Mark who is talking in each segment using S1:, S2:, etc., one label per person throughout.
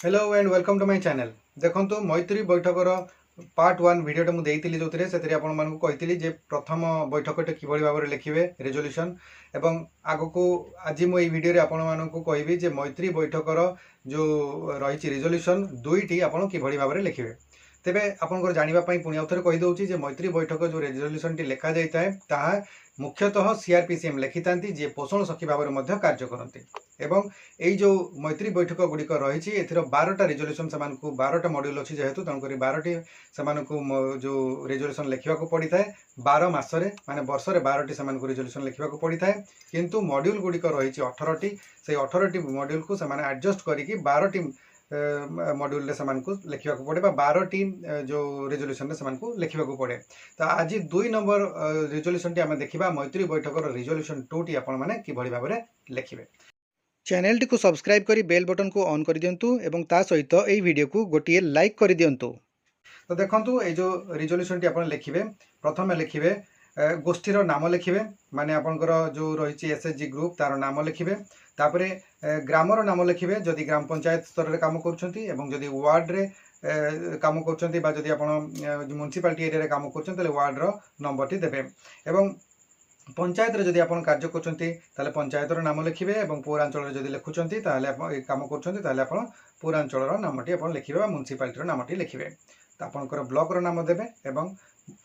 S1: Hello and welcome to my channel. देखो मैत्री बैठकर पार्ट 1 वीडियो मुझे जो आपको प्रथम बैठक कि भाव में लिखे रेजोल्यूशन एवं आग को आज मुझे वीडियो आपको कहबी मैत्री बैठकर जो रही रेजोल्यूशन दुईटी आप भाव में लिखे तेरे आपंकर जानापी पुणी आउ थे कहीदे मैत्री बैठक जो रेजोल्यूशन टी लिखा जाए ताहा मुख्यतः सीआरपीसीएम लिखि था जी पोषण सखी भाव में कार्य करते एवं यही जो मैत्री बैठक गुड़िक रही एथर 12टा रेजोल्यूशन से 12टा मॉड्यूल अच्छी जेहेतु तेणुक 12टी से जो रेजोल्यूशन लिखा पड़ी था 12 मसरे माने वर्ष 12टी से रेजोल्यूशन लिखा पड़ी था किंतु मॉड्यूल गुड़िक रही 18टी से 18टी मॉड्यूल को एडजस्ट करके 12टी मॉड्यूल से लिखा पड़े 12टी जो रेजोल्यूशन से लिखा पड़े। तो आज 2 नंबर रेजोल्यूशन टी आम देखा मैत्री बैठक रेजोल्यूशन 2 टी आपने कि भाव में लिखे। चैनल टी को सब्सक्राइब करी बेल बटन को ऑन कर दिंतु एवं ता सहित यह वीडियो को गोटे लाइक कर दिंतु। तो देखो ये जो रेजोल्यूशन टी आप लिखे प्रथम लिखे गोष्ठीर नाम लिखे माने आपंकर जो रही एसएचजी ग्रुप तार नाम लिखे तापरे ग्रामर नाम लिखे जदि ग्राम पंचायत स्तर में काम करी वार्ड रे काम करी आप म्युनिसिपालिटी एरिया काम कर वार्ड नंबर टी देवे एवं पंचायत जदि आप कार्य कर पंचायतर नाम लिखे और पौरांचल जदि लिखुंट काम कर पौरांचल नामटी आप लिखे म्युनिसिपालिटी नामटी लिखे आपंकर ब्लॉक नाम देवे एवं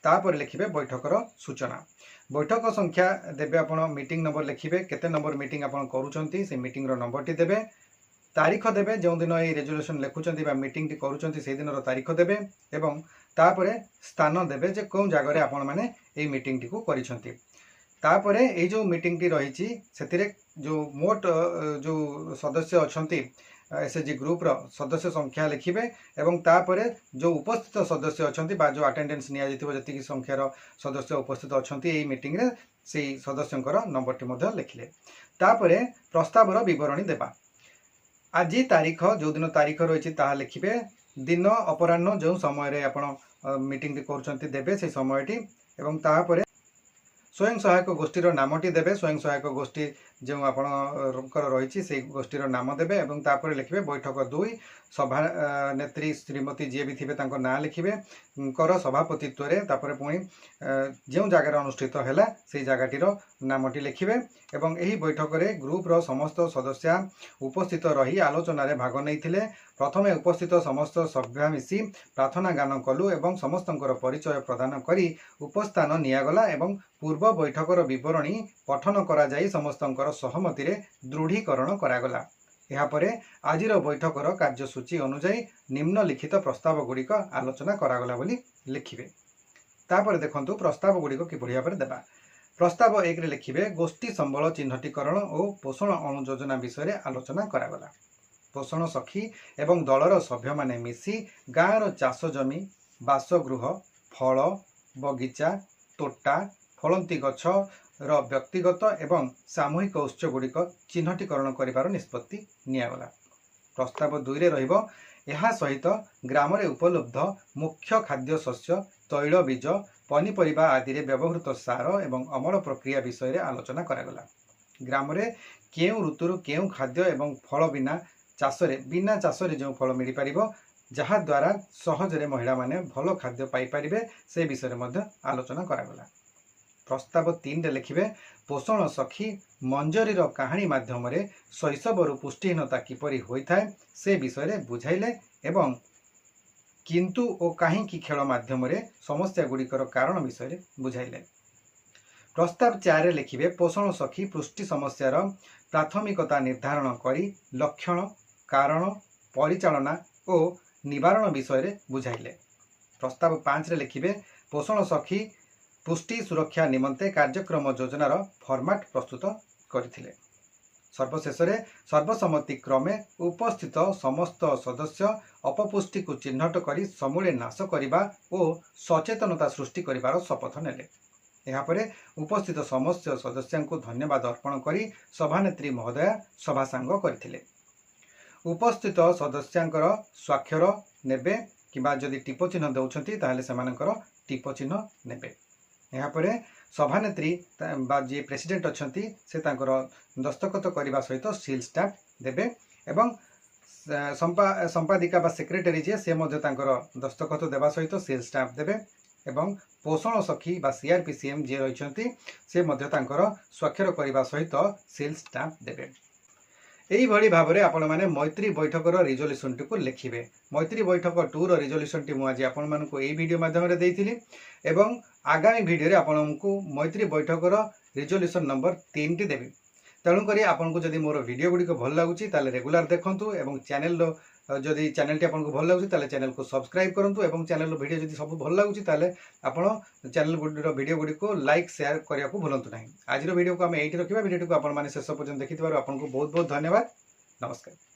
S1: तापर लिखे बैठकर सूचना बैठक संख्या देवे आप मीटिंग नंबर लिखे केते नंबर मीटिंग आप करुँच से मीटिंग नंबर टी देवे तारीख देवे जो दिन ये रेजोल्यूशन लिखुंट मीटिंग टी करुँच से दिन तारीख देवे एवं तापर स्थान देवे जे कौन जगह आपण मैंने ये मीटिंग टी को करिसेंती तापरे ये जो मीटिंग टी रही से जो मोट जो सदस्य अच्छा एसएचजी ग्रुप रो सदस्य संख्या लिखे एवं तापरे जो उपस्थित सदस्य अच्छा जो अटेंडेंस नि संख्यार सदस्य उपस्थित अच्छा यही मीटिंग रे से सदस्यंकर नंबर टी लिखिले तापरे प्रस्तावर विवरणी देबा आज तारीख जो दिन तारीख रही लिखे दिन अपराह्न जो समय आप मीटिंग टी कर देवे से समयटी एवं तापरे स्वयं सहायक गोष्ठीर नामटी देवे स्वयं सहायक गोष्ठी जो आपणकर रही से गोष्ठीर नाम देवे एवं तापर लिखे बैठक 2 सभा नेत्री श्रीमती जी भी थे ना लिखे कर सभापतित्व तापर पुणी जो जगार अनुष्ठित है से जगह नामटी लिखे एवं यही बैठक रे ग्रुप रो समस्त सदस्य उपस्थित रही आलोचन भाग नहीं प्रथम उपस्थित समस्त सभ्य मिसी प्रार्थना गान कलु एवं समस्तंकर परिचय प्रदान करी उपस्थान नियागला एवं पूर्व बैठकर विवरणी पठन करा जाई समस्तंकर सहमति रे दृढ़ीकरण करागला। यापर आज बैठकर कार्यसूची अनुजाई निम्नलिखित प्रस्ताव गुड़िक आलोचना करागला बोली लिखिबे। तापर देखंतु प्रस्ताव गुड़िक किभଳି भाବରେ देबा। प्रस्ताव 1 रे लिखिबे गोष्ठी संबल चिन्हटीकरण और पोषण अणु योजना विषय आलोचना करागला। पोषण सखी एवं दलर सभ्य माने मिसी गाँवर चाष जमी बासगृह फल बगीचा तोटा फलंती गछ व्यक्तिगत एवं सामूहिक उत्स गुड़िक चिन्हटीकरण कर निष्पत्ति नियागला। प्रस्ताव 2 रे रहिबो एहा सहित ग्राम रे उपलब्ध मुख्य खाद्य शस्य तैल बीज पनीपरिबा आदि रे व्यवहृत सार एवं अमल प्रक्रिया विषय रे आलोचना करागला। ग्राम रे केउ ऋतुरु केउ खाद्य एवं फल बिना चाष रे जो फल मिल पारिबो जहा द्वारा सहजरे महिला माने भल खाद्य पाई पारिबे से विषय मध्ये आलोचना करागला। प्रस्ताव 3 रे लिखिबे पोषण सखी मंजरी कहानी माध्यम रे शैशवर पुष्टिहीनता किपरि होइथाय से विषय बुझाइले एवं किंतु ओ काहींकी खेल माध्यम रे समस्या गुड़िकर कारण विषय बुझाइले। प्रस्ताव 4 रे लिखिबे पोषण सखी पुष्टि समस्यार प्राथमिकता निर्धारण करी लक्षण कारण परिचालना और निवारण विषय बुझाइले। प्रस्ताव 5 रे लिखिबे पोषण सखी पुष्टि सुरक्षा निमंते कार्यक्रम योजनार फॉर्मेट प्रस्तुत करथिले। सर्वशेष रे सर्वसम्मति क्रमे उपस्थित समस्त सदस्य अपपुष्टि को चिन्हट करी समूले नाश करिबा और सचेतनता सृष्टि करिबार शपथ नेले। यापर उपस्थित समस्त सदस्यों को धन्यवाद अर्पण करी सभानेत्री महोदया सभा सांग करथिले। उपस्थित सदस्यांकर स्वाक्षर नेबे किबा जदि टिप चिन्ह दउछंती ताहले सेमानकर टिप चिन्ह नेबे। यापर सभानेत्री जी प्रेसिडेंट अच्छा से दस्तखत करने सहित सील स्टाम्प देवे एवं संपादिका बा सेक्रेटरी जे से मध्य तांकर दस्तखत देवा सहित सील स्टाम्प देबे एवं पोषण सखी बा सीआरपीसीएम जे रहिसंती से मध्य तांकर स्वाक्षर करबा सहित सील स्टाम्प देबे। एही भली भाबरे आपण माने मैत्री बैठकर रिजोल्यूशन टी को लिखिबे। मैत्री बैठक 2 रो रिजोल्यूशन टी मु आज आपण मानकु एही वीडियो माध्यम रे देइथिली एवं आगामी वीडियो रे आपनकु मैत्री बैठकर रिजोल्यूशन नंबर 3 टी देबी। तेणु करी आपनको जदि मोर वीडियो गुडी को भल लागुची ताले रेगुलर देखंतु एवं चैनल रो जदि चैनल टी आपनको भल लागुची ताले चैनल को सब्सक्राइब करंतु एवं चैनल रो वीडियो जदि सब भल लागुची ताले आपण चैनल गुडी रो वीडियो गुडी को लाइक शेयर करिया को भूलंतु नाही। आज रो वीडियो को हम एठी रखिबा। वीडियो को आपण माने शेष पर्यंत देखिथिबार आपनको बहुत बहुत धन्यवाद। नमस्कार।